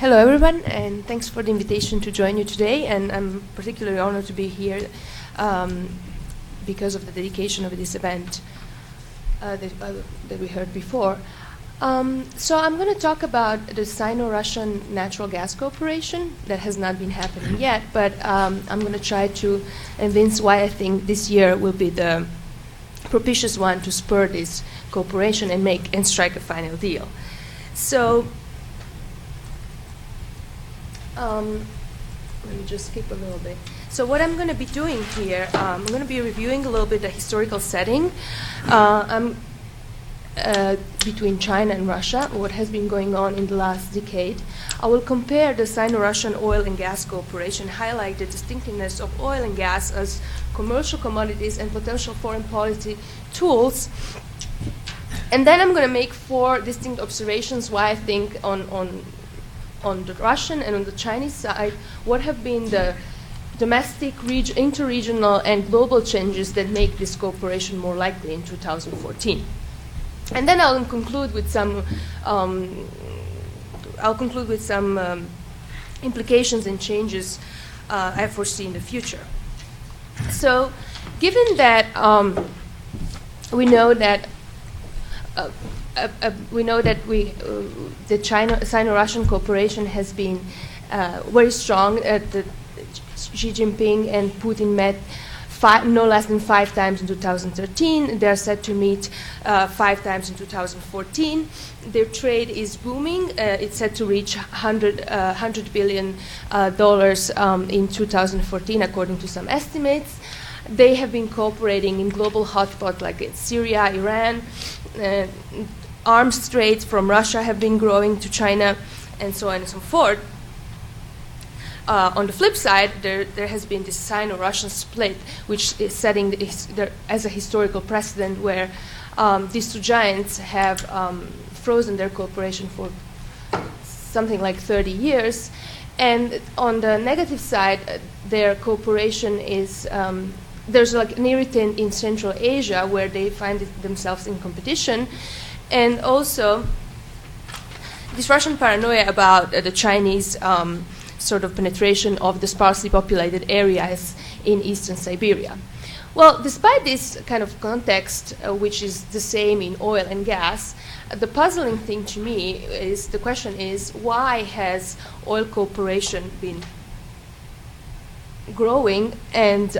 Hello everyone, and thanks for the invitation to join you today, and I'm particularly honored to be here because of the dedication of this event that we heard before. So I'm going to talk about the Sino-Russian natural gas cooperation that has not been happening yet, but I'm going to try to evince why I think this year will be the propitious one to spur this cooperation and strike a final deal. So let me just skip a little bit. So what I'm going to be doing here, I'm going to be reviewing a little bit the historical setting between China and Russia, what has been going on in the last decade. I will compare the Sino-Russian oil and gas cooperation, highlight the distinctiveness of oil and gas as commercial commodities and potential foreign policy tools. And then I'm going to make 4 distinct observations why I think on the Russian and on the Chinese side, what have been the domestic, interregional, and global changes that make this cooperation more likely in 2014. And then I'll conclude with some implications and changes I foresee in the future. So, given that we know that the Sino-Russian cooperation has been very strong. Xi Jinping and Putin met no less than 5 times in 2013. They're set to meet 5 times in 2014. Their trade is booming. It's set to reach $100 billion in 2014, according to some estimates. They have been cooperating in global hotspots like in Syria, Iran. Arms trades from Russia have been growing to China, and so on and so forth. On the flip side, there has been this Sino-Russian split, which is setting as a historical precedent where these 2 giants have frozen their cooperation for something like 30 years. And on the negative side, their cooperation is there's like an irritant in Central Asia where they find themselves in competition. And also, this Russian paranoia about the Chinese sort of penetration of the sparsely populated areas in eastern Siberia. Well, despite this kind of context, which is the same in oil and gas, the puzzling thing to me is the question is, why has oil cooperation been growing and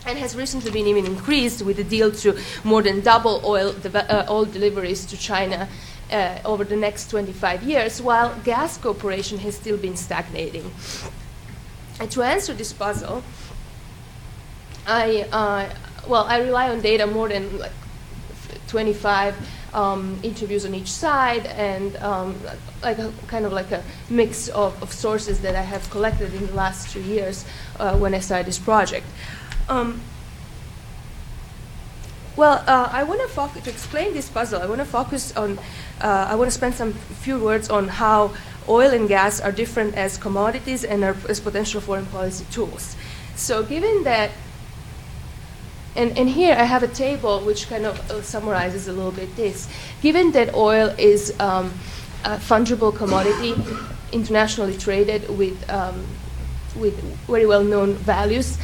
has recently been even increased with the deal to more than double oil deliveries to China over the next 25 years, while gas cooperation has still been stagnating. And to answer this puzzle, I rely on data, more than like 25 interviews on each side, and like a mix of sources that I have collected in the last 2 years when I started this project. I want to explain this puzzle. I want to focus on. I want to spend some few words on how oil and gas are different as commodities and are as potential foreign policy tools. So, given that, and here I have a table which kind of summarizes a little bit this. Given that oil is a fungible commodity, internationally traded with very well-known values.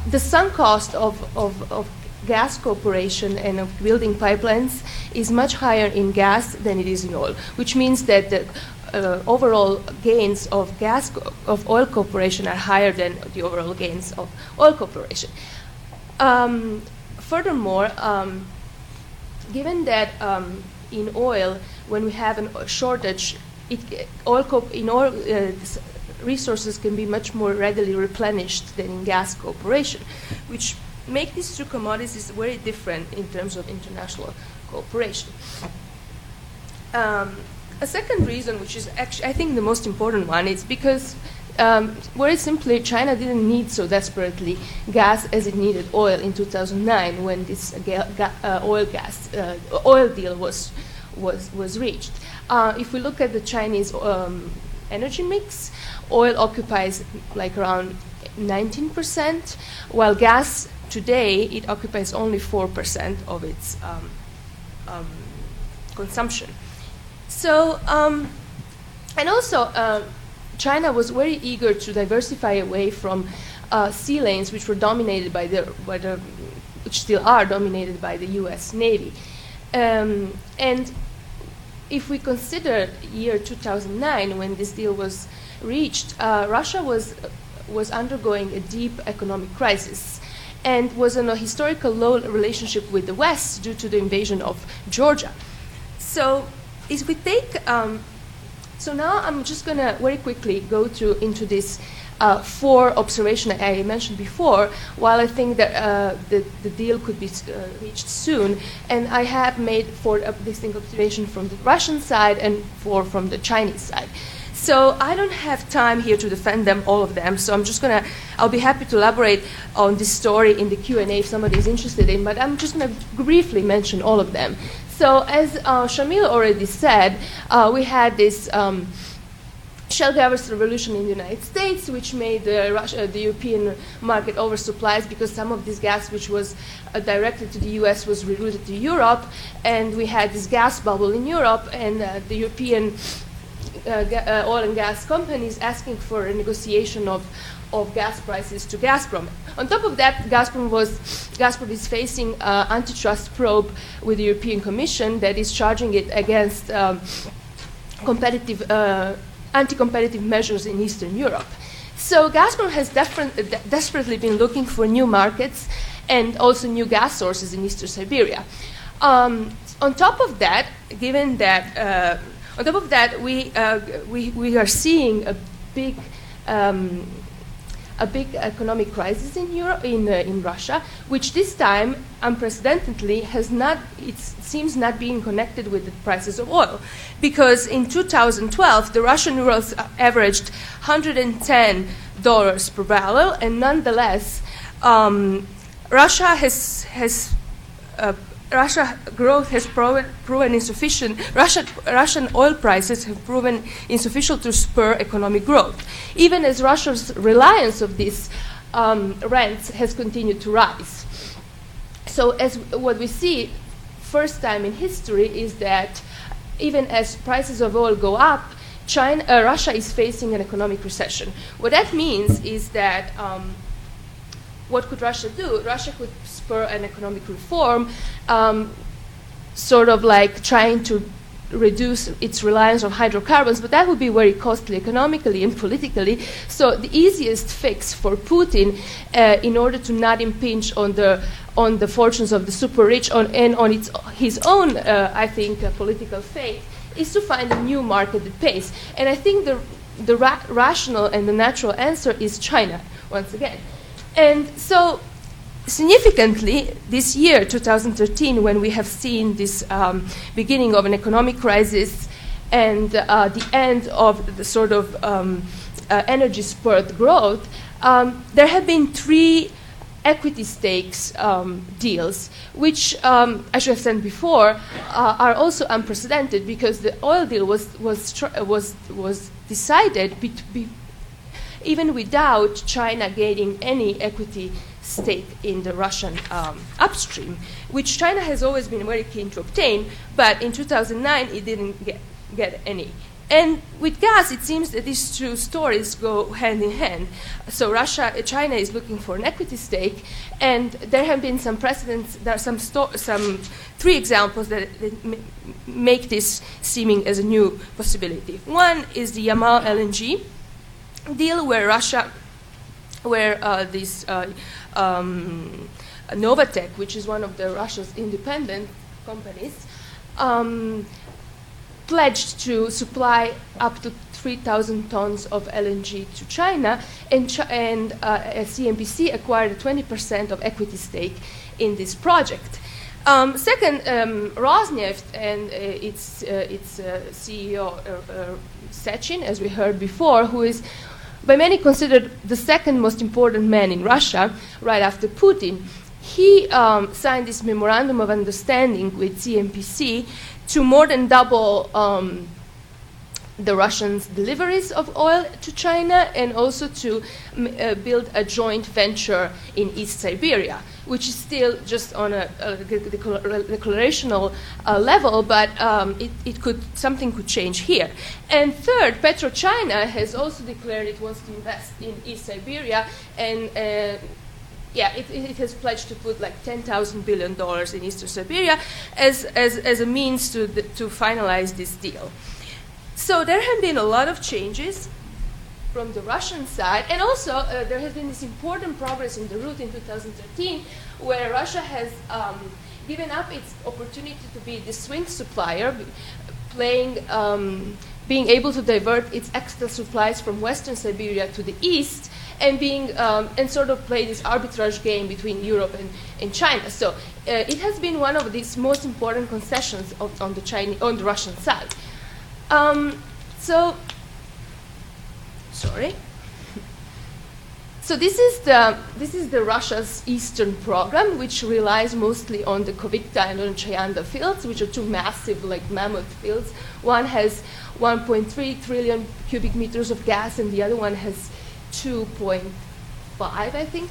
The sunk cost of gas cooperation and of building pipelines is much higher in gas than it is in oil, which means that the overall gains of oil cooperation are higher than the overall gains of oil cooperation. Furthermore, given that in oil, when we have a shortage, resources can be much more readily replenished than in gas cooperation, which make these 2 commodities very different in terms of international cooperation. A second reason, which is actually I think the most important one, is because very simply China didn't need so desperately gas as it needed oil in 2009 when this oil deal was reached. If we look at the Chinese energy mix, oil occupies like around 19%, while gas today, it occupies only 4% of its consumption. So, and also, China was very eager to diversify away from sea lanes, which were dominated by which still are dominated by the U.S. Navy. And if we consider year 2009, when this deal was reached, Russia was undergoing a deep economic crisis and was in a historical low relationship with the West due to the invasion of Georgia. So if we take, so now I'm just going to very quickly go into this 4 observations I mentioned before, while I think that the deal could be reached soon. And I have made 4 distinct observations from the Russian side and 4 from the Chinese side. So I don't have time here to defend them, all of them. So I'll be happy to elaborate on this story in the Q&A if somebody is interested in, but I'm just going to briefly mention all of them. So as Shamil already said, we had this shale gas revolution in the United States, which made the European market oversupplies because some of this gas, which was directed to the US, was rerouted to Europe, and we had this gas bubble in Europe, and the European oil and gas companies asking for a negotiation of gas prices to Gazprom. On top of that, Gazprom is facing antitrust probe with the European Commission that is charging it against anti-competitive measures in Eastern Europe. So Gazprom has desperately been looking for new markets and also new gas sources in Eastern Siberia. On top of that, given that we are seeing a big economic crisis in Europe, in Russia, which this time, unprecedentedly, it seems not being connected with the prices of oil. Because in 2012, the Russian rubles averaged $110 per barrel, and nonetheless, Russia growth has proven insufficient. Russian oil prices have proven insufficient to spur economic growth, even as Russia's reliance of these rents has continued to rise. So, as what we see, first time in history, is that even as prices of oil go up, Russia is facing an economic recession. What that means is that what could Russia do? Russia could spur an economic reform, sort of like trying to reduce its reliance on hydrocarbons, but that would be very costly economically and politically. So the easiest fix for Putin, in order to not impinge on the fortunes of the super rich and on his own, I think, political fate, is to find a new market at pace. And I think the rational and the natural answer is China, once again. And so, significantly, this year, 2013, when we have seen this beginning of an economic crisis and the end of the sort of energy-spurred growth, there have been 3 equity stakes deals, which, as I have said before, are also unprecedented because the oil deal was decided even without China gaining any equity stake in the Russian upstream, which China has always been very keen to obtain, but in 2009 it didn't get any. And with gas, it seems that these 2 stories go hand in hand. So China is looking for an equity stake, and there have been some precedents. There are some 3 examples that make this seeming as a new possibility. One is the Yamal LNG deal, where Novatek, which is one of Russia's independent companies, pledged to supply up to 3,000 tons of LNG to China, and CNPC acquired a 20% of equity stake in this project. Second, Rosneft and its CEO, Sechin, as we heard before, who is by many considered the second most important man in Russia, right after Putin. He signed this memorandum of understanding with CNPC to more than double the Russians' deliveries of oil to China, and also to build a joint venture in East Siberia, which is still just on a declarational level, but something could change here. And third, PetroChina has also declared it wants to invest in East Siberia, and it has pledged to put like $10,000 billion in Eastern Siberia as a means to finalize this deal. So there have been a lot of changes from the Russian side, and also there has been this important progress in the route in 2013, where Russia has given up its opportunity to be the swing supplier, being able to divert its extra supplies from Western Siberia to the east, and sort of play this arbitrage game between Europe and China. So it has been one of these most important concessions on the Russian side. So this is the Russia's eastern program, which relies mostly on the Kovykta and on Chayanda fields, which are two massive, like mammoth fields. One has 1.3 trillion cubic meters of gas, and the other one has 2.5, I think.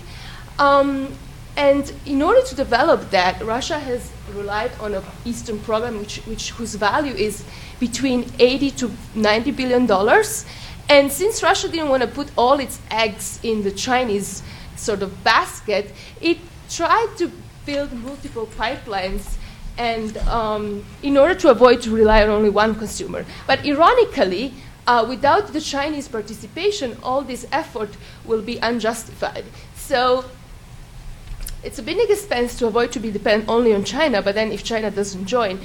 And in order to develop that, Russia has relied on an eastern program whose value is between 80 to 90 billion dollars. And since Russia didn't want to put all its eggs in the Chinese sort of basket, it tried to build multiple pipelines, and in order to avoid to rely on only one consumer. But ironically, without the Chinese participation, all this effort will be unjustified. So it's a big expense to avoid to be dependent only on China, but then if China doesn't join,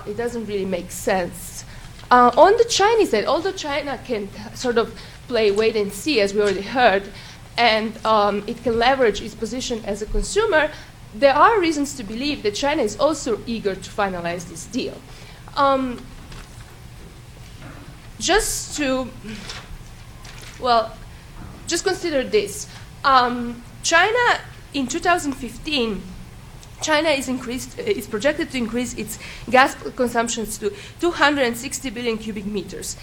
it doesn't really make sense. On the Chinese side, although China can sort of play wait and see, as we already heard, and it can leverage its position as a consumer, there are reasons to believe that China is also eager to finalize this deal. Just consider this. China, in 2015, China is projected to increase its gas consumptions to 260 billion cubic meters.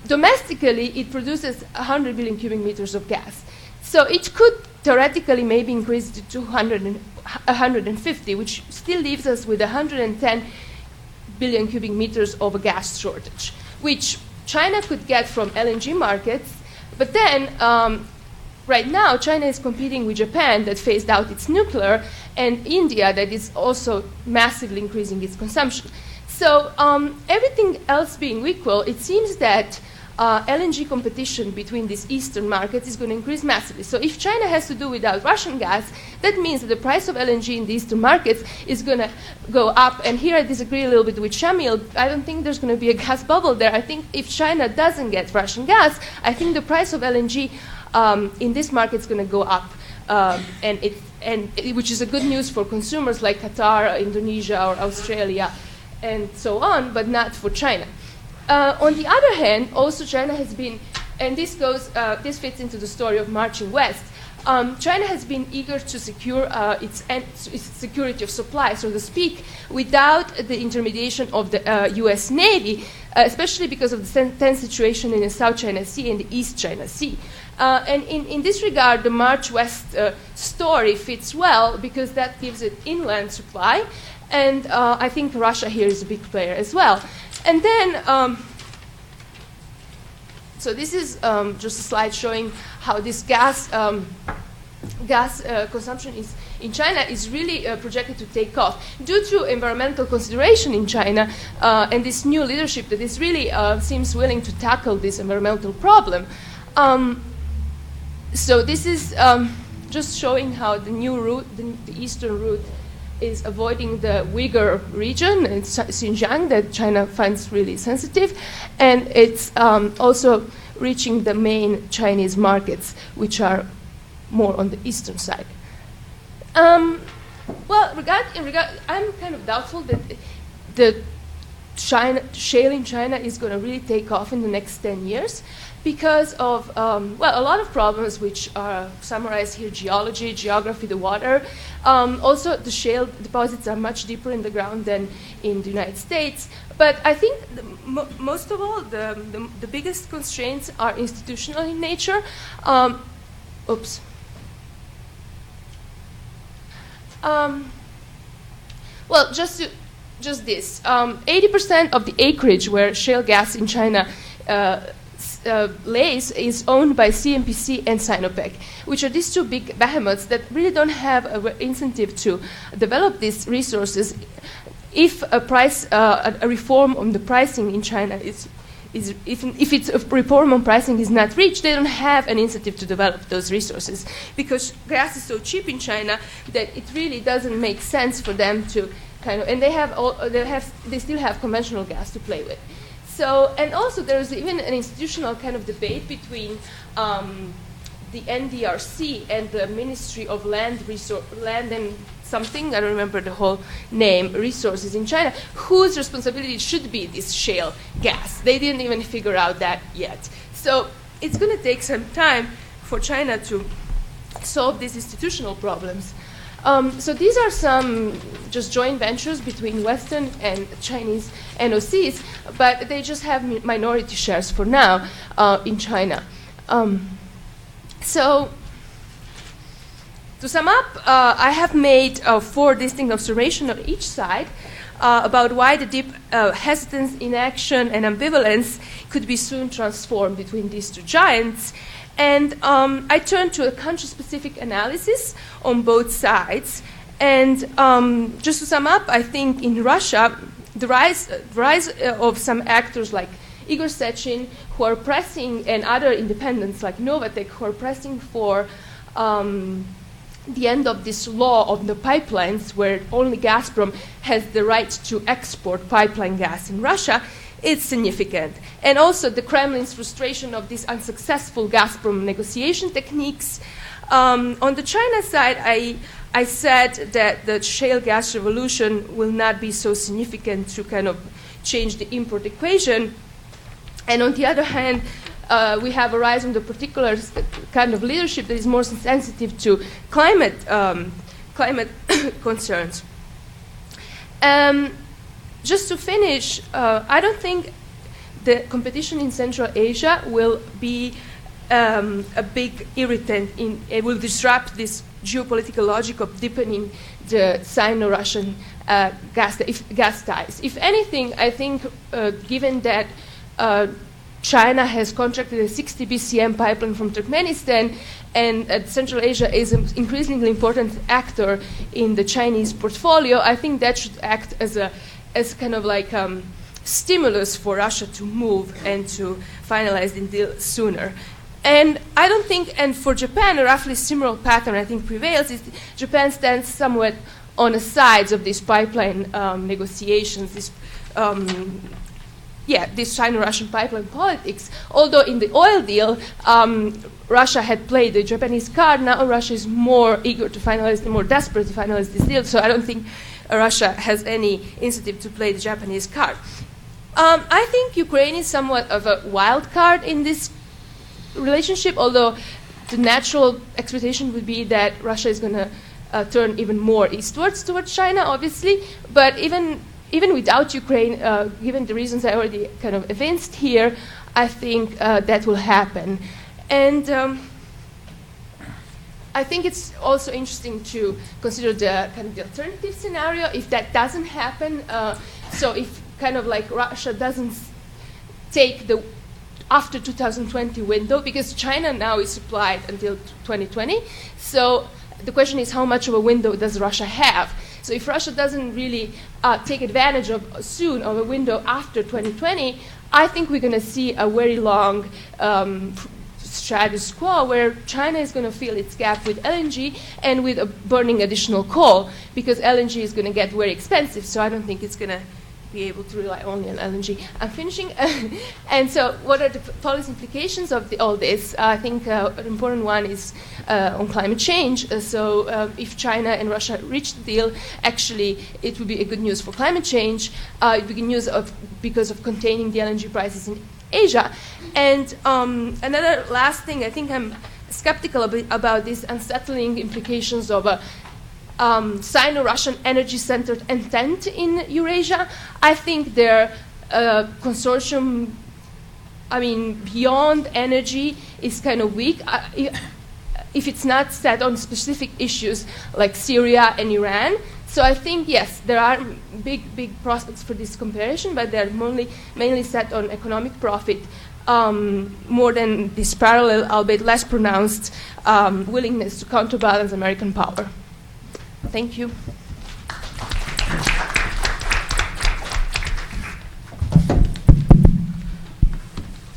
Domestically, it produces 100 billion cubic meters of gas. So it could theoretically maybe increase to 150, which still leaves us with 110 billion cubic meters of a gas shortage, which China could get from LNG markets. But then, right now, China is competing with Japan that phased out its nuclear, and India that is also massively increasing its consumption. So everything else being equal, it seems that LNG competition between these eastern markets is going to increase massively. So if China has to do without Russian gas, that means that the price of LNG in the eastern markets is going to go up. And here I disagree a little bit with Shamil. I don't think there's going to be a gas bubble there. I think if China doesn't get Russian gas, I think the price of LNG in this market is going to go up, which is a good news for consumers like Qatar, Indonesia, or Australia, and so on, but not for China. On the other hand, also China has been, and this fits into the story of marching west. China has been eager to secure its security of supply, so to speak, without the intermediation of the U.S. Navy, especially because of the tense situation in the South China Sea and the East China Sea. And in this regard, the March West story fits well because that gives it inland supply, and I think Russia here is a big player as well. And then, so this is just a slide showing how this gas consumption in China is really projected to take off due to environmental consideration in China and this new leadership that is really seems willing to tackle this environmental problem. So this is just showing how the new route, the eastern route, is avoiding the Uyghur region in Xinjiang that China finds really sensitive, and it's also reaching the main Chinese markets, which are more on the eastern side. I'm kind of doubtful that the shale in China is going to really take off in the next 10 years because of, a lot of problems which are summarized here: geology, geography, the water. Also, the shale deposits are much deeper in the ground than in the United States. But I think most of all, the biggest constraints are institutional in nature. Oops. Well, just this. 80% of the acreage where shale gas in China lays is owned by CNPC and Sinopec, which are these two big behemoths that really don't have an incentive to develop these resources. If a reform on the pricing in China if it's a reform on pricing is not reached, they don't have an incentive to develop those resources, because gas is so cheap in China that it really doesn't make sense for them to kind of, and they still have conventional gas to play with. So, and also there's even an institutional kind of debate between the NDRC and the Ministry of Land and something, I don't remember the whole name, resources in China, whose responsibility should be this shale gas. They didn't even figure out that yet. So it's going to take some time for China to solve these institutional problems. So these are some just joint ventures between Western and Chinese NOCs, but they just have minority shares for now in China. So to sum up, I have made 4 distinct observations on each side about why the deep hesitance, inaction, and ambivalence could be soon transformed between these two giants. And I turned to a country-specific analysis on both sides. And just to sum up, I think in Russia, the rise of some actors like Igor Sechin, who are pressing, and other independents like Novatek, who are pressing for the end of this law of the pipelines, where only Gazprom has the right to export pipeline gas in Russia, it's significant. And also the Kremlin's frustration of these unsuccessful Gazprom negotiation techniques. On the China side, I said that the shale gas revolution will not be so significant to kind of change the import equation. And on the other hand, we have a rise in the particular kind of leadership that is more sensitive to climate concerns. Just to finish, I don't think the competition in Central Asia will be a big irritant. It will disrupt this geopolitical logic of deepening the Sino-Russian gas ties. If anything, I think, given that China has contracted a 60 BCM pipeline from Turkmenistan, and Central Asia is an increasingly important actor in the Chinese portfolio, I think that should act as kind of like stimulus for Russia to move and to finalize the deal sooner. And I don't think, and for Japan, a roughly similar pattern I think prevails, is Japan stands somewhat on the sides of these pipeline negotiations, this Sino-Russian pipeline politics. Although in the oil deal, Russia had played the Japanese card, now Russia is more eager to finalize, more desperate to finalize this deal, so I don't think Russia has any incentive to play the Japanese card. I think Ukraine is somewhat of a wild card in this relationship, although the natural expectation would be that Russia is going to turn even more eastwards towards China, obviously. But even without Ukraine, given the reasons I already kind of evinced here, I think that will happen. And I think it's also interesting to consider the kind of the alternative scenario if that doesn't happen. So if kind of like Russia doesn't take the after 2020 window, because China now is supplied until 2020. So the question is, how much of a window does Russia have? So if Russia doesn't really take advantage of soon of a window after 2020, I think we're going to see a very long status quo where China is going to fill its gap with LNG and with burning additional coal, because LNG is going to get very expensive. So I don't think it's going to be able to rely only on LNG. I'm finishing. And so what are the policy implications of all this? I think an important one is on climate change. So if China and Russia reach the deal, actually it would be a good news for climate change. It would be good news because of containing the LNG prices in Asia. And another last thing, I think I'm skeptical about these unsettling implications of a Sino-Russian energy-centered intent in Eurasia. I think they're consortium, I mean, beyond energy is kind of weak. If it's not set on specific issues like Syria and Iran. So I think, yes, there are big prospects for this comparison, but they're mainly set on economic profit, more than this parallel, albeit less pronounced, willingness to counterbalance American power. Thank you.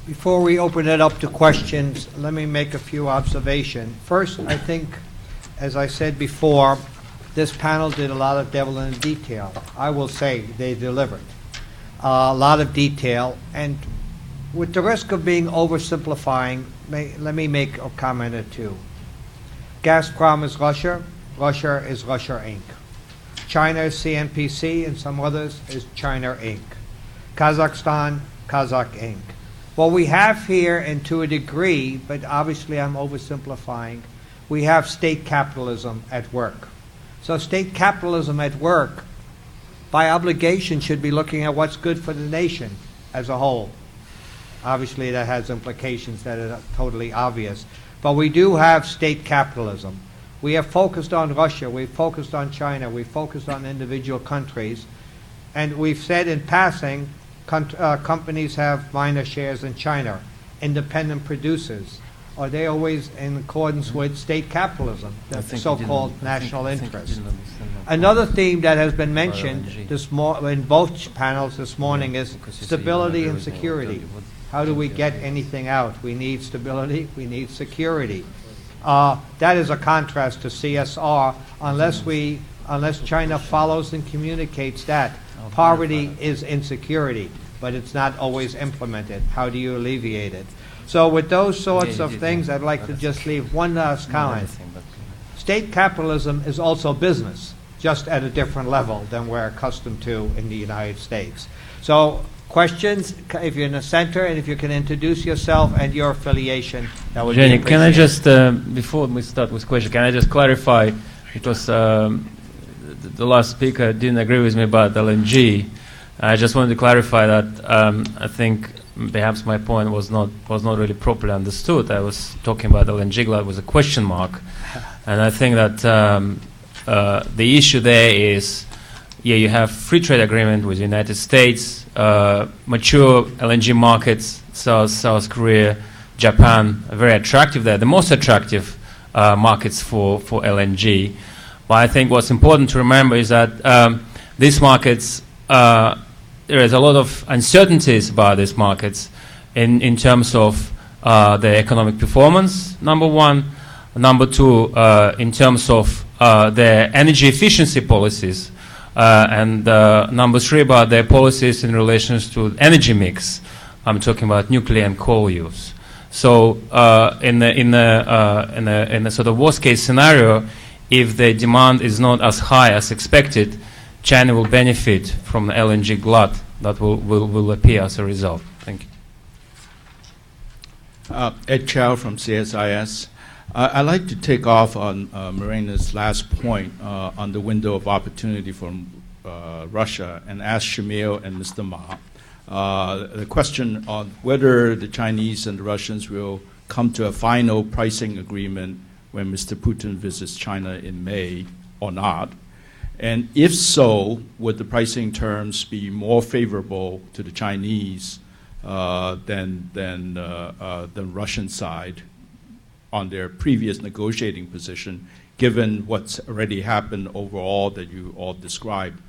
Before we open it up to questions, let me make a few observations. First, I think, as I said before, this panel did a lot of devil in detail. I will say they delivered a lot of detail, and with the risk of being oversimplifying, let me make a comment or two. Gazprom is Russia. Russia is Russia Inc. China is CNPC, and some others is China Inc. Kazakhstan, Kazakh Inc. What we have here, and to a degree, but obviously I'm oversimplifying, we have state capitalism at work. So state capitalism at work, by obligation, should be looking at what's good for the nation as a whole. Obviously, that has implications that are totally obvious. But we do have state capitalism. We have focused on Russia, we've focused on China, we've focused on individual countries, and we've said in passing, companies have minor shares in China, independent producers. Are they always in accordance with state capitalism, the so-called national interest? Another theme that has been mentioned in both panels this morning is stability and security. How do we get anything out? We need stability, we need security. That is a contrast to CSR. Unless China follows and communicates that, poverty is insecurity, but it's not always implemented. How do you alleviate it? So with those sorts of things, I'd like to just leave one last comment. State capitalism is also business, just at a different level than we're accustomed to in the United States. So questions, if you're in the center, and if you can introduce yourself and your affiliation, that would be Jenik, can I just, before we start with question, can I just clarify, because the last speaker didn't agree with me about LNG. I just wanted to clarify that I think perhaps my point was not really properly understood. I was talking about LNG glut with a question mark, and I think that the issue there is, yeah, you have free trade agreement with the United States, mature LNG markets, South Korea, Japan, are very attractive there, the most attractive markets for LNG. But I think what's important to remember is that these markets, there is a lot of uncertainties about these markets in terms of their economic performance, number one. Number two, in terms of their energy efficiency policies. And number three, about their policies in relation to energy mix. I'm talking about nuclear and coal use. So in a sort of worst case scenario, if the demand is not as high as expected, China will benefit from the LNG glut that will appear as a result. Thank you. Ed Chow from CSIS. I'd like to take off on Morena's last point on the window of opportunity from Russia and ask Shamil and Mr. Ma the question on whether the Chinese and the Russians will come to a final pricing agreement when Mr. Putin visits China in May or not. And if so, would the pricing terms be more favorable to the Chinese than the Russian side on their previous negotiating position, given what's already happened overall that you all described?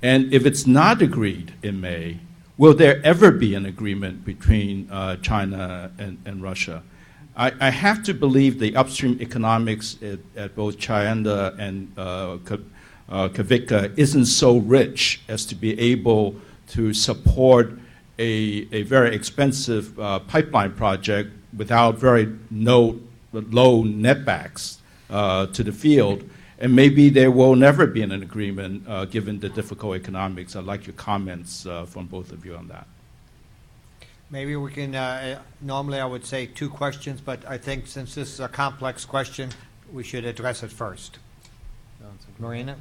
And if it's not agreed in May, will there ever be an agreement between China and Russia? I have to believe the upstream economics at both China and Kavika isn't so rich as to be able to support a very expensive pipeline project without very low netbacks to the field. And maybe there will never be an agreement given the difficult economics. I'd like your comments from both of you on that. Maybe we can, normally I would say 2 questions, but I think since this is a complex question, we should address it first. Morena?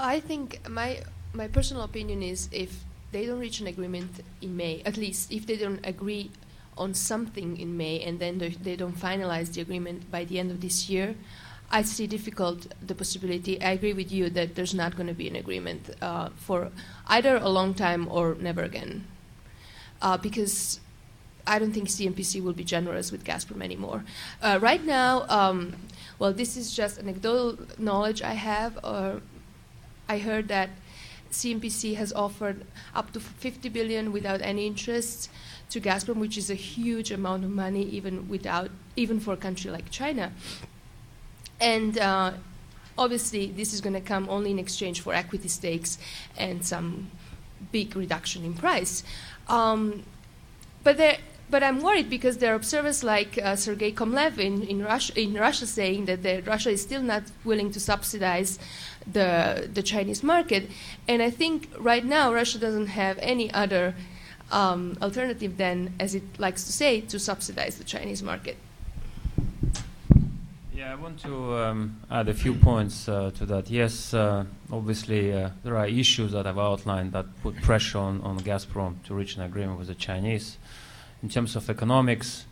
I think my personal opinion is if they don't reach an agreement in May, at least if they don't agree on something in May and then they don't finalize the agreement by the end of this year, I see difficult the possibility. I agree with you that there's not going to be an agreement for either a long time or never again, because I don't think CNPC will be generous with Gazprom anymore. Right now, well, this is just anecdotal knowledge I have. I heard that CNPC has offered up to 50 billion without any interest to Gazprom, which is a huge amount of money, even for a country like China. And obviously, this is going to come only in exchange for equity stakes and some big reduction in price. But I'm worried because there are observers like Sergei Komlev in Russia saying that Russia is still not willing to subsidize the Chinese market. And I think right now Russia doesn't have any other alternative than, as it likes to say, to subsidize the Chinese market. Yeah, I want to add a few points to that. Yes, obviously there are issues that I've outlined that put pressure on Gazprom to reach an agreement with the Chinese. In terms of economics,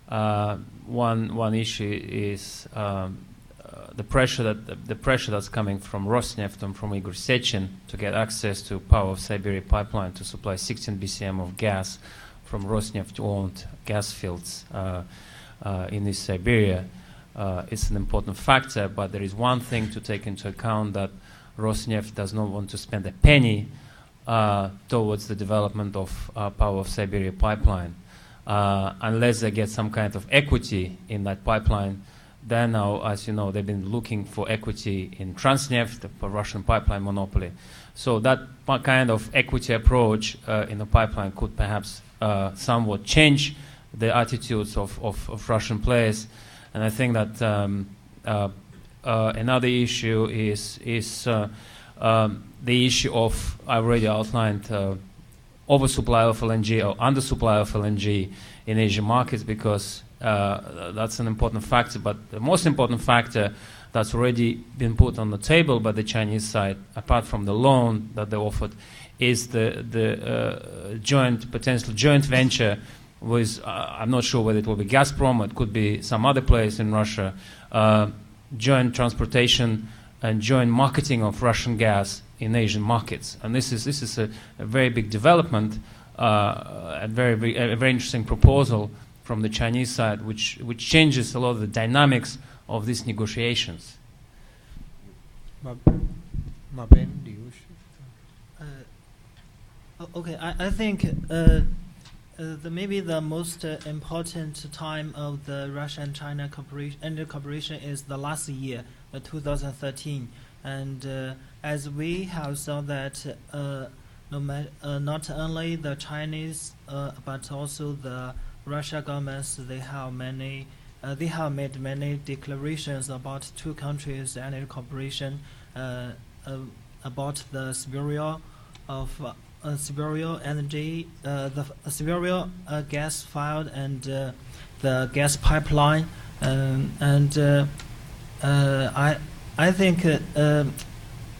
one issue is the pressure that's coming from Rosneft and from Igor Sechin to get access to Power of Siberia pipeline to supply 16 BCM of gas from Rosneft-owned gas fields in East Siberia. It's an important factor, but there is one thing to take into account, that Rosneft does not want to spend a penny towards the development of Power of Siberia pipeline. Unless they get some kind of equity in that pipeline. Then now, as you know, they've been looking for equity in Transneft, the Russian pipeline monopoly. So that kind of equity approach in the pipeline could perhaps somewhat change the attitudes of Russian players. And I think that another issue is the issue of, I already outlined, oversupply of LNG or undersupply of LNG in Asian markets, because that's an important factor. But the most important factor that's already been put on the table by the Chinese side, apart from the loan that they offered, is the potential joint venture with, I'm not sure whether it will be Gazprom or it could be some other place in Russia, joint transportation and joint marketing of Russian gas in Asian markets. And this is a very big development, a very interesting proposal from the Chinese side, which changes a lot of the dynamics of these negotiations. Okay, I think maybe the most important time of the Russia and China cooperation is the last year, 2013. And as we have saw that not only the Chinese but also the Russia governments, they have made many declarations about two countries and cooperation about the Siberia energy, the Siberia gas field and the gas pipeline, I think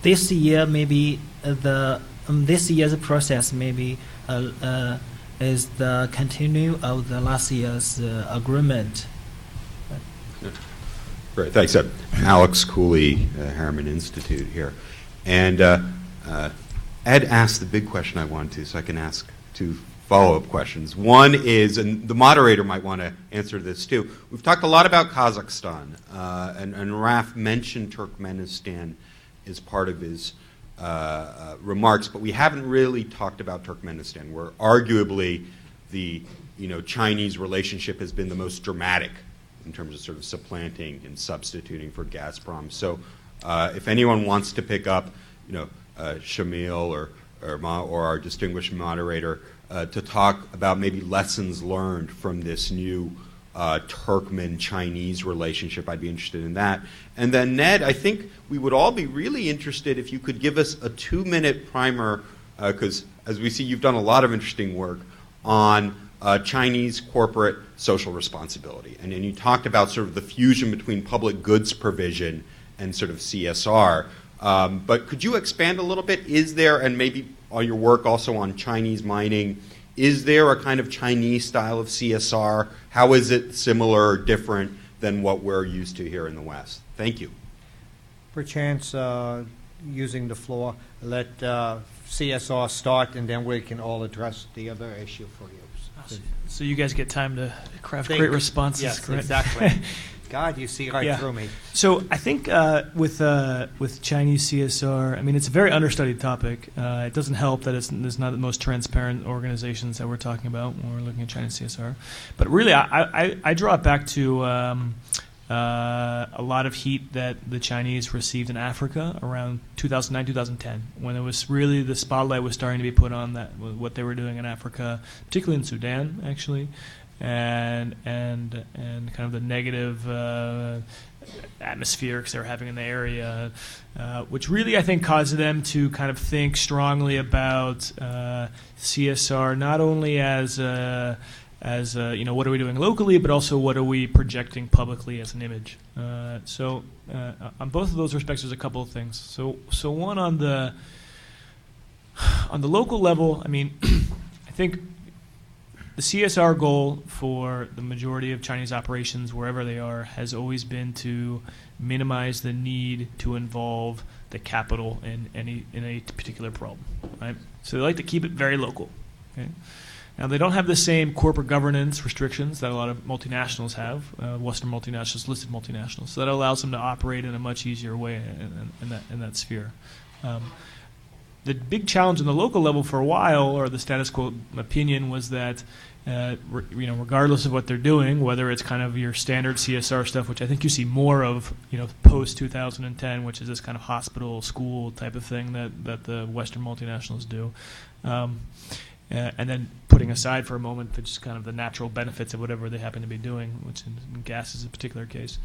this year maybe this year's process maybe is the continue of the last year's agreement. Great, thanks. Alex Cooley, Harriman Institute here. And Ed asked the big question I wanted to, so I can ask two follow-up questions. One is, and the moderator might want to answer this too, we've talked a lot about Kazakhstan, and Raf mentioned Turkmenistan as part of his remarks, but we haven't really talked about Turkmenistan, where arguably the Chinese relationship has been the most dramatic in terms of sort of supplanting and substituting for Gazprom. So if anyone wants to pick up, Shamil or our distinguished moderator to talk about maybe lessons learned from this new Turkmen-Chinese relationship, I'd be interested in that. And then Ned, I think we would all be really interested if you could give us a 2-minute primer, because as we see, you've done a lot of interesting work on Chinese corporate social responsibility. And then you talked about sort of the fusion between public goods provision and sort of CSR. But could you expand a little bit? Is there, and maybe all your work also on Chinese mining, is there a kind of Chinese style of CSR? How is it similar or different than what we're used to here in the West? Thank you. Perchance, using the floor, let CSR start, and then we can all address the other issue for you. So you guys get time to craft Think. great responses, Yes, correct? exactly. God, you see right through me. So I think with Chinese CSR, I mean, it's a very understudied topic. It doesn't help that it's not the most transparent organizations that we're talking about when we're looking at Chinese CSR. But really, I draw it back to a lot of heat that the Chinese received in Africa around 2009, 2010, when it was really the spotlight was starting to be put on that what they were doing in Africa, particularly in Sudan, actually. And kind of the negative atmospherics they were having in the area, which really I think caused them to kind of think strongly about CSR not only as what are we doing locally, but also what are we projecting publicly as an image. So on both of those respects, there's a couple of things. So one on the local level, I mean, I think the CSR goal for the majority of Chinese operations, wherever they are, has always been to minimize the need to involve the capital in a particular problem, right? So they like to keep it very local. Okay? Now, they don't have the same corporate governance restrictions that a lot of multinationals have, Western multinationals, listed multinationals. So that allows them to operate in a much easier way in that sphere. The big challenge on the local level for a while, or the status quo opinion, was that regardless of what they're doing, whether it's kind of your standard CSR stuff, which I think you see more of, post 2010, which is this kind of hospital, school type of thing that the Western multinationals do, and then putting aside for a moment for just kind of the natural benefits of whatever they happen to be doing, which in gas is a particular case,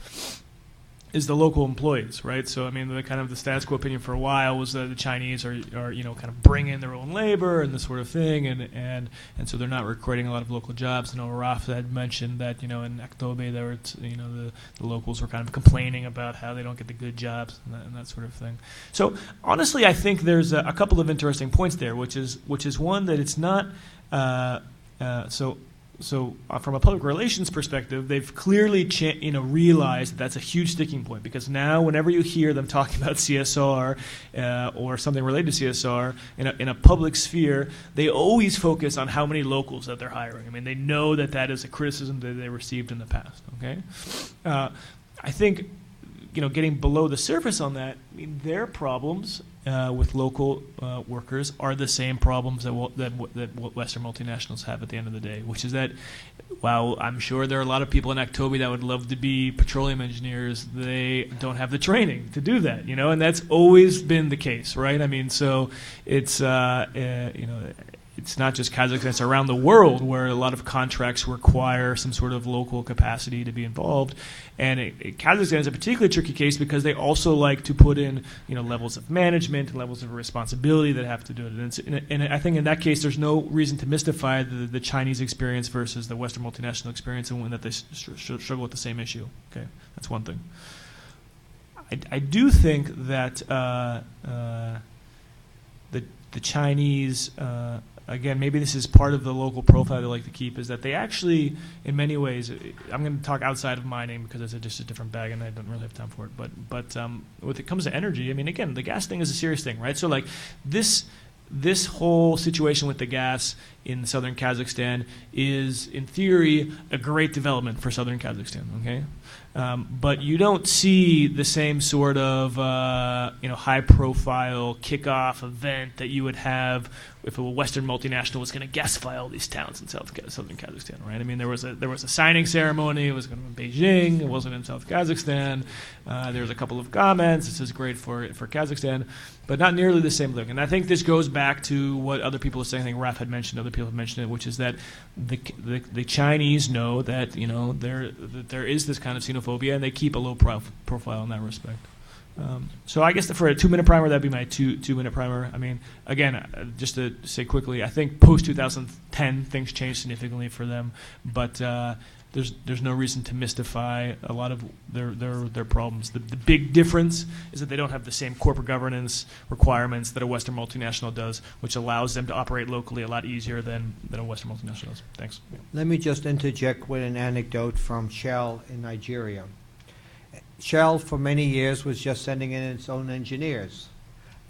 is the local employees, right? So I mean, the kind of the status quo opinion for a while was that the Chinese are kind of bring in their own labor and this sort of thing, and so they're not creating a lot of local jobs. And Rafa had mentioned that in Aktobe there were the locals were kind of complaining about how they don't get the good jobs and that sort of thing. So honestly, I think there's a couple of interesting points there, which is one that it's not So from a public relations perspective, they've clearly realized that that's a huge sticking point, because now whenever you hear them talking about CSR or something related to CSR in a public sphere, they always focus on how many locals that they're hiring. I mean, they know that is a criticism that they received in the past. Okay, I think getting below the surface on that, I mean, their problems with local workers are the same problems that Western multinationals have at the end of the day, which is that while I'm sure there are a lot of people in Aktobe that would love to be petroleum engineers, they don't have the training to do that, and that's always been the case, right? I mean, so it's it's not just Kazakhstan, it's around the world where a lot of contracts require some sort of local capacity to be involved. And Kazakhstan is a particularly tricky case because they also like to put in levels of management and levels of responsibility that have to do it. And I think in that case there's no reason to mystify the Chinese experience versus the Western multinational experience, and that they struggle with the same issue. Okay, that's one thing. I do think that the Chinese, again, maybe this is part of the local profile they like to keep, is that they actually, in many ways, I'm going to talk outside of mining because it's just a different bag and I don't really have time for it, but when it comes to energy, I mean, again, the gas thing is a serious thing, right? So like this whole situation with the gas in southern Kazakhstan is, in theory, a great development for southern Kazakhstan, okay? But you don't see the same sort of high-profile kickoff event that you would have if a Western multinational was going to gasify all these towns in southern Kazakhstan, right? I mean, there was a signing ceremony. It was going to be in Beijing. It wasn't in South Kazakhstan. There was a couple of comments. This is great for Kazakhstan, but not nearly the same look. And I think this goes back to what other people are saying. I think Raf had mentioned, other people have mentioned it, which is that the Chinese know that there is this kind of xenophobia, and they keep a low profile in that respect. So I guess for a 2-minute primer, that'd be my two-minute primer. I mean, again, just to say quickly, I think post-2010 things changed significantly for them, but there's no reason to mystify a lot of their problems. The big difference is that they don't have the same corporate governance requirements that a Western multinational does, which allows them to operate locally a lot easier than a Western multinational does. Thanks. Let me just interject with an anecdote from Shell in Nigeria. Shell, for many years, was just sending in its own engineers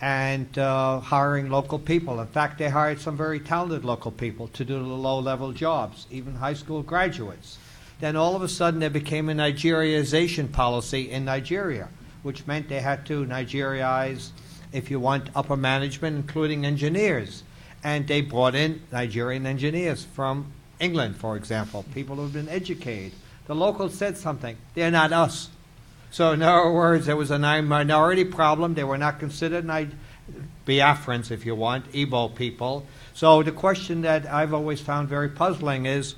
and hiring local people. In fact, they hired some very talented local people to do the low-level jobs, even high school graduates. Then all of a sudden there became a Nigeriization policy in Nigeria, which meant they had to Nigeriize, if you want, upper management, including engineers. And they brought in Nigerian engineers from England, for example, people who have been educated. The locals said something. They're not us. So in other words, there was a minority problem. They were not considered Biafrans, if you want, Igbo people. So the question that I've always found very puzzling is,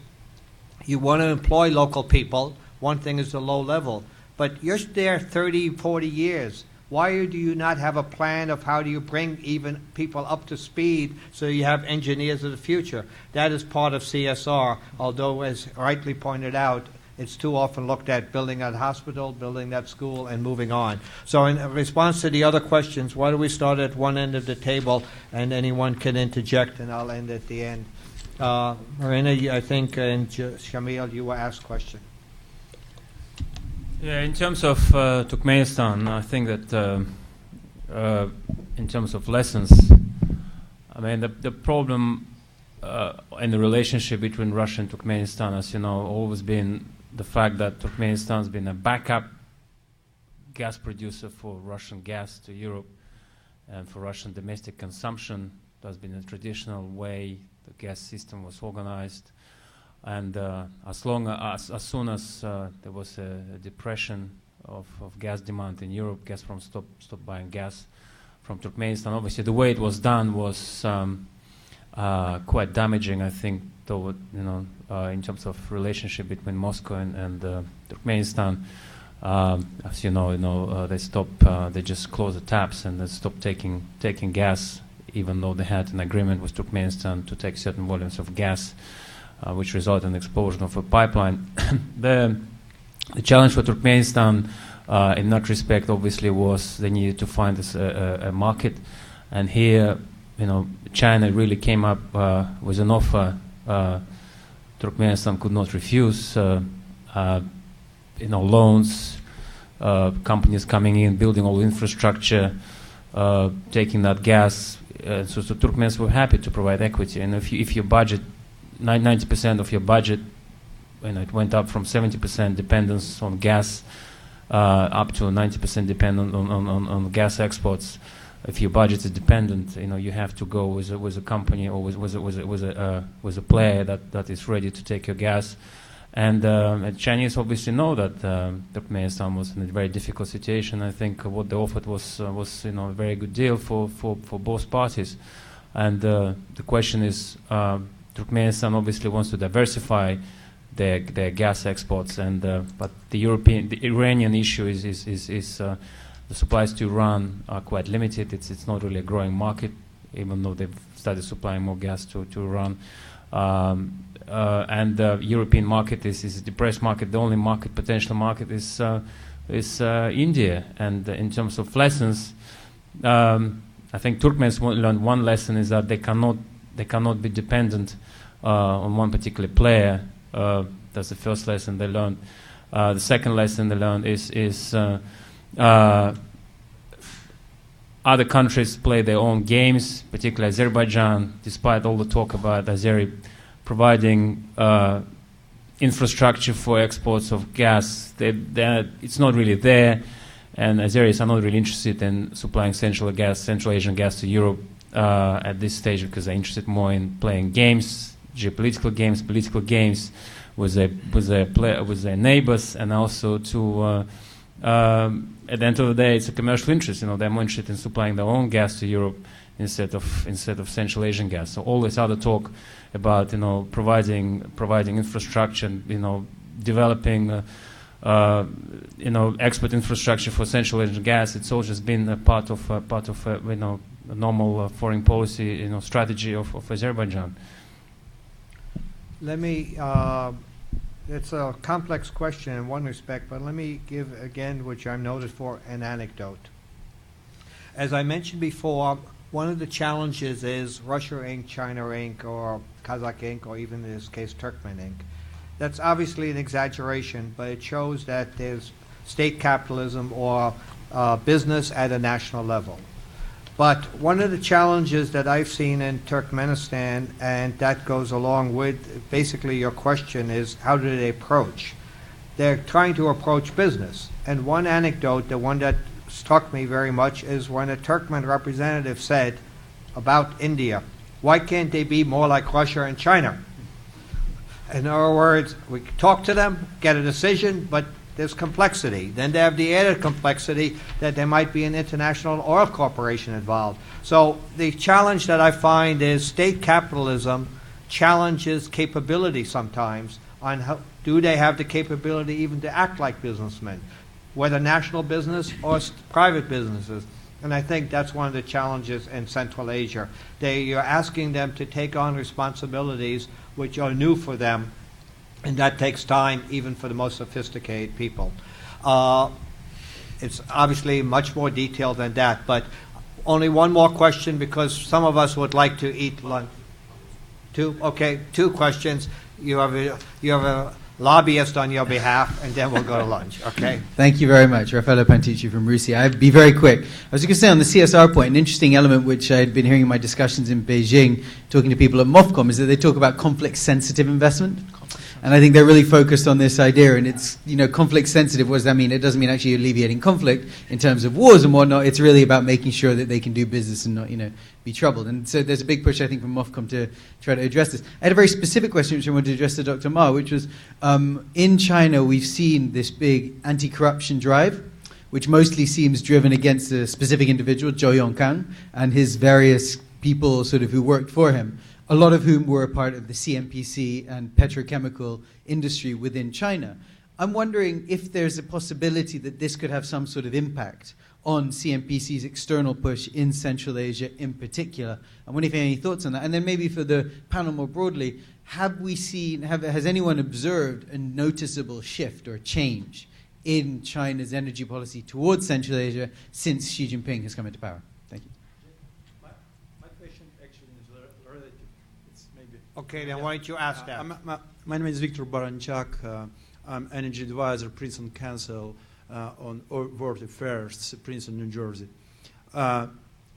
you want to employ local people. One thing is the low level. But you're there 30, 40 years. Why do you not have a plan of how do you bring even people up to speed so you have engineers of the future? That is part of CSR, although, as rightly pointed out, it's too often looked at building that hospital, building that school, and moving on. So in response to the other questions, why don't we start at one end of the table, and anyone can interject, and I'll end at the end. Morena, I think, and Shamil, you were asked a question. Yeah, in terms of Turkmenistan, I think that in terms of lessons, I mean, the problem in the relationship between Russia and Turkmenistan, as you know, always been the fact that Turkmenistan has been a backup gas producer for Russian gas to Europe and for Russian domestic consumption. That's been a traditional way the gas system was organized. And as soon as there was a depression of gas demand in Europe, Gazprom stopped buying gas from Turkmenistan. Obviously, the way it was done was quite damaging, I think, though, in terms of relationship between Moscow and Turkmenistan. As you know, they just closed the taps and they stopped taking gas, even though they had an agreement with Turkmenistan to take certain volumes of gas, which resulted in the explosion of a pipeline. The challenge for Turkmenistan in that respect, obviously, was they needed to find a market, and here, China really came up with an offer Turkmenistan could not refuse. Loans, companies coming in, building all infrastructure, taking that gas. So Turkmens were happy to provide equity, and if your budget, 90% of your budget, it went up from 70% dependence on gas up to 90% dependent on gas exports. If your budget is dependent, you have to go with a company or with a player that is ready to take your gas. And Chinese obviously know that Turkmenistan was in a very difficult situation. I think what they offered was a very good deal for both parties. And the question is, Turkmenistan obviously wants to diversify their gas exports, and but the Iranian issue is the supplies to Iran are quite limited. It's not really a growing market, even though they've started supplying more gas to Iran. And the European market is a depressed market. The only potential market is India. And in terms of lessons, I think Turkmens learned one lesson is that they cannot be dependent on one particular player. That's the first lesson they learned. The second lesson they learned is other countries play their own games, particularly Azerbaijan, despite all the talk about Azeri providing infrastructure for exports of gas. It's not really there, and Azeris are not really interested in supplying Central Asian gas to Europe at this stage, because they're interested more in playing games, geopolitical games, political games with their neighbors, and also to at the end of the day, it's a commercial interest. They're more interested in supplying their own gas to Europe instead of Central Asian gas. So all this other talk about providing infrastructure, developing export infrastructure for Central Asian gas, it's all just been a part of a normal foreign policy strategy of Azerbaijan. Let me It's a complex question in one respect, but let me give, again, which I'm noted for, an anecdote. As I mentioned before, one of the challenges is Russia Inc., China Inc., or Kazakh Inc., or even in this case Turkmen Inc. That's obviously an exaggeration, but it shows that there's state capitalism or business at a national level. But one of the challenges that I've seen in Turkmenistan, and that goes along with basically your question, is how do they approach? They're trying to approach business. And one anecdote, the one that struck me very much, is when a Turkmen representative said about India, why can't they be more like Russia and China? In other words, we talk to them, get a decision, but there's complexity. Then they have the added complexity that there might be an international oil corporation involved. So the challenge that I find is state capitalism challenges capability sometimes on how do they have the capability even to act like businessmen, whether national business or private businesses. And I think that's one of the challenges in Central Asia. You're asking them to take on responsibilities which are new for them, and that takes time even for the most sophisticated people. It's obviously much more detailed than that, but only one more question because some of us would like to eat lunch. Two? Okay, two questions. You have a lobbyist on your behalf, and then we'll go to lunch, okay? Thank you very much. Raffaello Pantucci from Russia. I'd be very quick. I was going to say on the CSR point, an interesting element which I'd been hearing in my discussions in Beijing, talking to people at MOFCOM, is that they talk about conflict-sensitive investment. And I think they're really focused on this idea, and it's, conflict sensitive. What does that mean? It doesn't mean actually alleviating conflict in terms of wars and whatnot. It's really about making sure that they can do business and not, be troubled. And so there's a big push, I think, from MOFCOM to try to address this. I had a very specific question which I wanted to address to Dr. Ma, which was, in China, we've seen this big anti-corruption drive, which mostly seems driven against a specific individual, Zhou Yongkang, and his various people sort of who worked for him, a lot of whom were a part of the CNPC and petrochemical industry within China. I'm wondering if there's a possibility that this could have some sort of impact on CNPC's external push in Central Asia in particular. I wonder if you have any thoughts on that. And then maybe for the panel more broadly, has anyone observed a noticeable shift or change in China's energy policy towards Central Asia since Xi Jinping has come into power? Thank you. My question actually is related. It's maybe. Okay, then why don't you ask that? My name is Victor Baranchak. I'm energy advisor, Princeton Council on World Affairs, Princeton, New Jersey.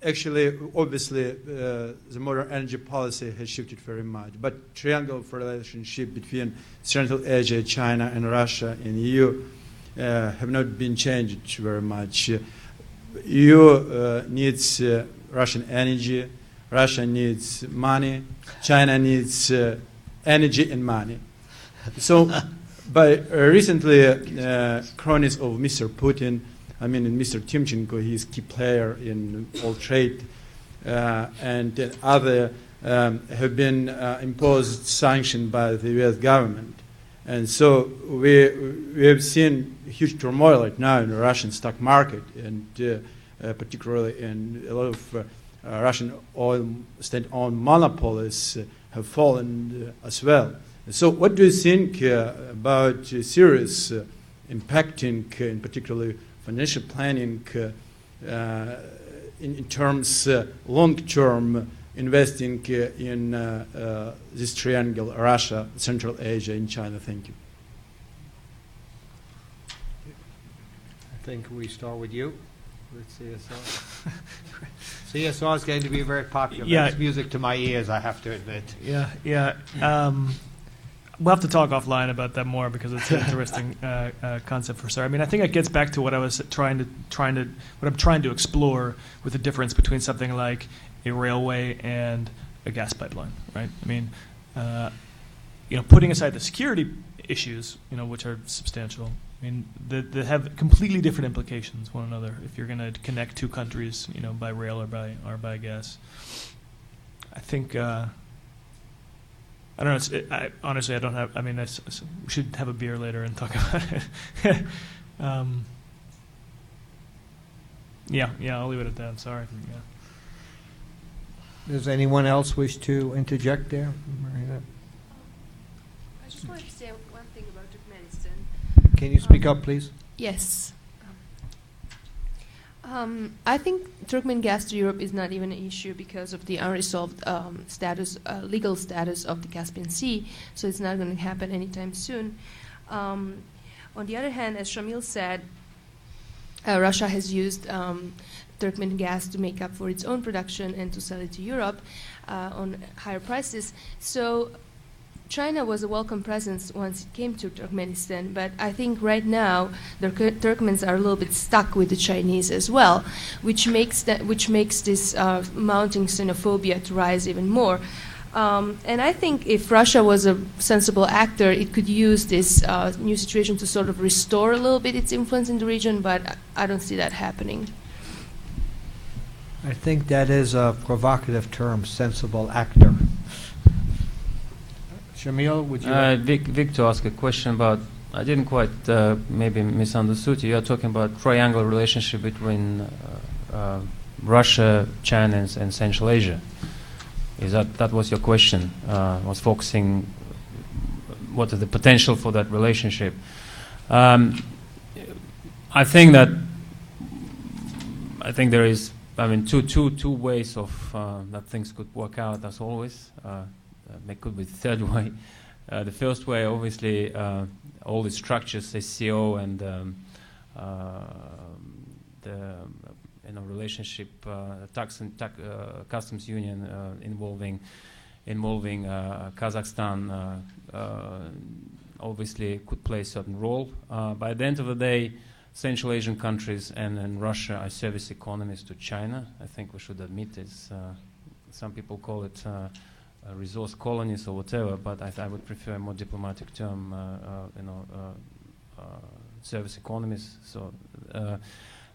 Actually, obviously, the modern energy policy has shifted very much, but triangle of relationship between Central Asia, China, and Russia and EU have not been changed very much. EU needs Russian energy, Russia needs money, China needs energy and money. So, but recently, cronies of Mr. Putin, Mr. Timchenko, he's key player in all trade, and other have been imposed sanctions by the U.S. government. And so we have seen huge turmoil right now in the Russian stock market, and particularly in a lot of Russian oil state-owned monopolies have fallen as well. So what do you think about serious impacting, in particularly financial planning, in terms long-term investing in this triangle, Russia, Central Asia, and China? Thank you. I think we start with you, with CSR. CSR is going to be very popular. Yeah. It's music to my ears, I have to admit. Yeah. We'll have to talk offline about that more because it's an interesting concept for SAR. I think it gets back to what I was trying to explore with the difference between something like a railway and a gas pipeline, right? Putting aside the security issues, which are substantial, they have completely different implications one another if you're going to connect two countries, by rail or by gas. I think. I don't know. Honestly, I don't have. We should have a beer later and talk about it. I'll leave it at that. I'm sorry. Yeah. Does anyone else wish to interject there? just wanted to say one thing about Turkmenistan. Can you speak up, please? Yes. I think Turkmen gas to Europe is not even an issue because of the unresolved legal status of the Caspian Sea, so it's not going to happen anytime soon. On the other hand, as Shamil said, Russia has used Turkmen gas to make up for its own production and to sell it to Europe on higher prices. So China was a welcome presence once it came to Turkmenistan, but I think right now the Turkmens are a little bit stuck with the Chinese as well, which makes this mounting xenophobia to rise even more. And I think if Russia was a sensible actor, it could use this new situation to sort of restore a little bit its influence in the region, but I don't see that happening. I think that is a provocative term, sensible actor. Shamil, would you? Vic, to ask a question about, I didn't quite maybe misunderstood you. You're talking about triangular relationship between Russia, China, and Central Asia. Is that was your question? Was focusing what is the potential for that relationship? I think there is, two ways of that things could work out as always. There could be the third way. The first way, obviously, all the structures, SCO and the relationship, tax and customs union involving Kazakhstan, obviously could play a certain role. By the end of the day, Central Asian countries and Russia are service economies to China. I think we should admit this. Some people call it resource colonies or whatever, but I would prefer a more diplomatic term, service economies. So,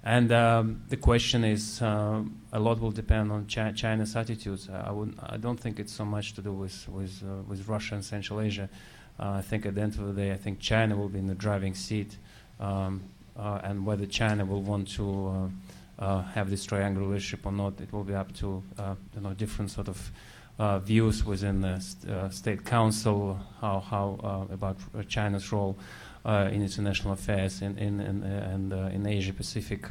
and the question is, a lot will depend on China's attitudes. I don't think it's so much to do with Russia and Central Asia. I think at the end of the day, I think China will be in the driving seat, and whether China will want to have this triangular relationship or not, it will be up to different sort of views within the State Council, how about China's role in international affairs in Asia Pacific,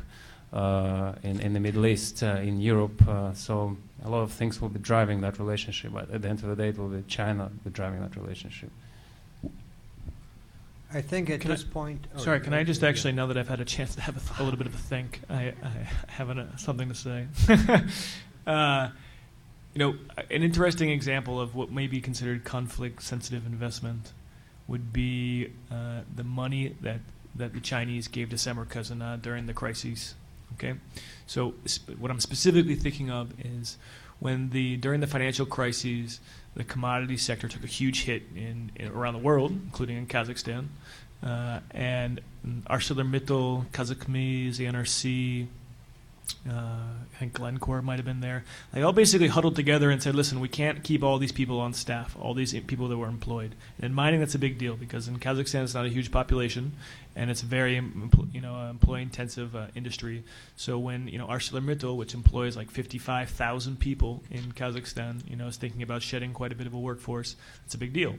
in the Middle East, in Europe. So a lot of things will be driving that relationship. But at the end of the day, it will be China be driving that relationship. I think at this point. Sorry, can I just actually, now that I've had a chance to have a little bit of a think, I have something to say. An interesting example of what may be considered conflict-sensitive investment would be the money that the Chinese gave to Samarkand during the crises. Okay, so what I'm specifically thinking of is when during the financial crises, the commodity sector took a huge hit in around the world, including in Kazakhstan, and ArcelorMittal, Kazakhmys, the NRC. I think Glencore might have been there. They all basically huddled together and said, listen, we can't keep all these people on staff, all these people that were employed. And in mining, that's a big deal because in Kazakhstan, it's not a huge population, and it's a very employee-intensive industry. So when ArcelorMittal, which employs like 55,000 people in Kazakhstan, is thinking about shedding quite a bit of a workforce, it's a big deal.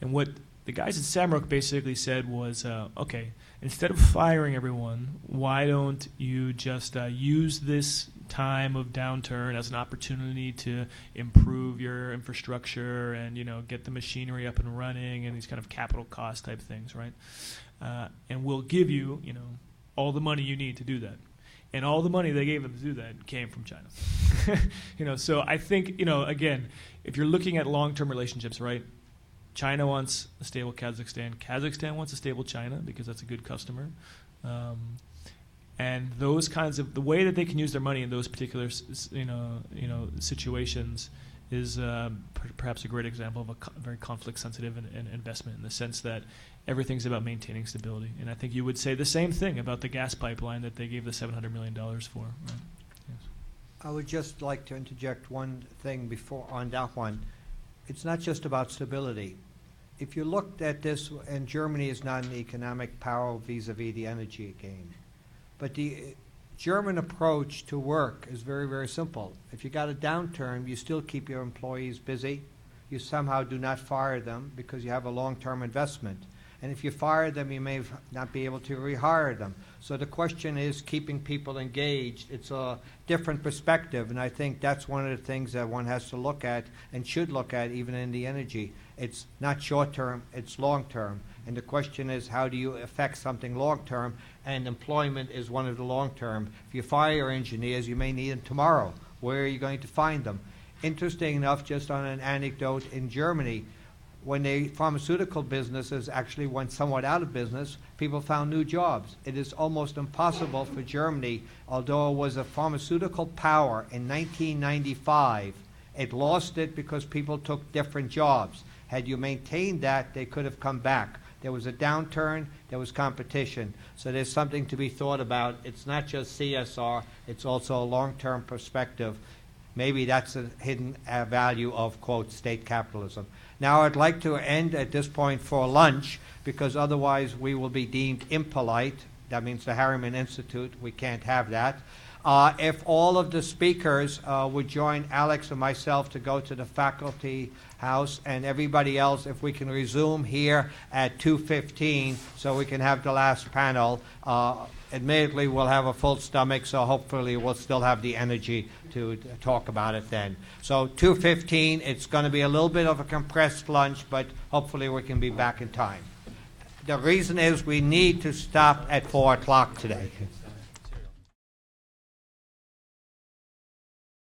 And what the guys at Samruk basically said was, okay, instead of firing everyone, why don't you just use this time of downturn as an opportunity to improve your infrastructure and get the machinery up and running and these kind of capital cost type things, right? And we'll give you all the money you need to do that. And all the money they gave them to do that came from China. So I think again, if you're looking at long-term relationships, right? China wants a stable Kazakhstan. Kazakhstan wants a stable China because that's a good customer. And those kinds of the way that they can use their money in those particular situations is perhaps a great example of a very conflict-sensitive investment in the sense that everything's about maintaining stability. And I think you would say the same thing about the gas pipeline that they gave the $700 million for. Right? Yes. I would just like to interject one thing before on that one. It's not just about stability. If you looked at this, and Germany is not an economic power vis-a-vis the energy game, but the German approach to work is very, very simple. If you got a downturn, you still keep your employees busy. you somehow do not fire them because you have a long-term investment. And if you fire them, you may not be able to rehire them. So the question is keeping people engaged. It's a different perspective, and I think that's one of the things that one has to look at and should look at even in the energy. It's not short-term, it's long-term. And the question is, how do you affect something long-term? And employment is one of the long-term. If you fire engineers, you may need them tomorrow. Where are you going to find them? Interesting enough, just on an anecdote, in Germany, when the pharmaceutical businesses actually went somewhat out of business, people found new jobs. It is almost impossible for Germany, although it was a pharmaceutical power in 1995, it lost it because people took different jobs. Had you maintained that, they could have come back. There was a downturn, there was competition. So there's something to be thought about. It's not just CSR, it's also a long-term perspective. Maybe that's a hidden value of, quote, state capitalism. Now I'd like to end at this point for lunch, because otherwise we will be deemed impolite. That means the Harriman Institute, we can't have that. If all of the speakers would join Alex and myself to go to the faculty house, and everybody else, if we can resume here at 2:15 so we can have the last panel. Admittedly, we'll have a full stomach, so hopefully we'll still have the energy to talk about it then. So 2:15, it's going to be a little bit of a compressed lunch, but hopefully we can be back in time. The reason is we need to stop at 4 o'clock today.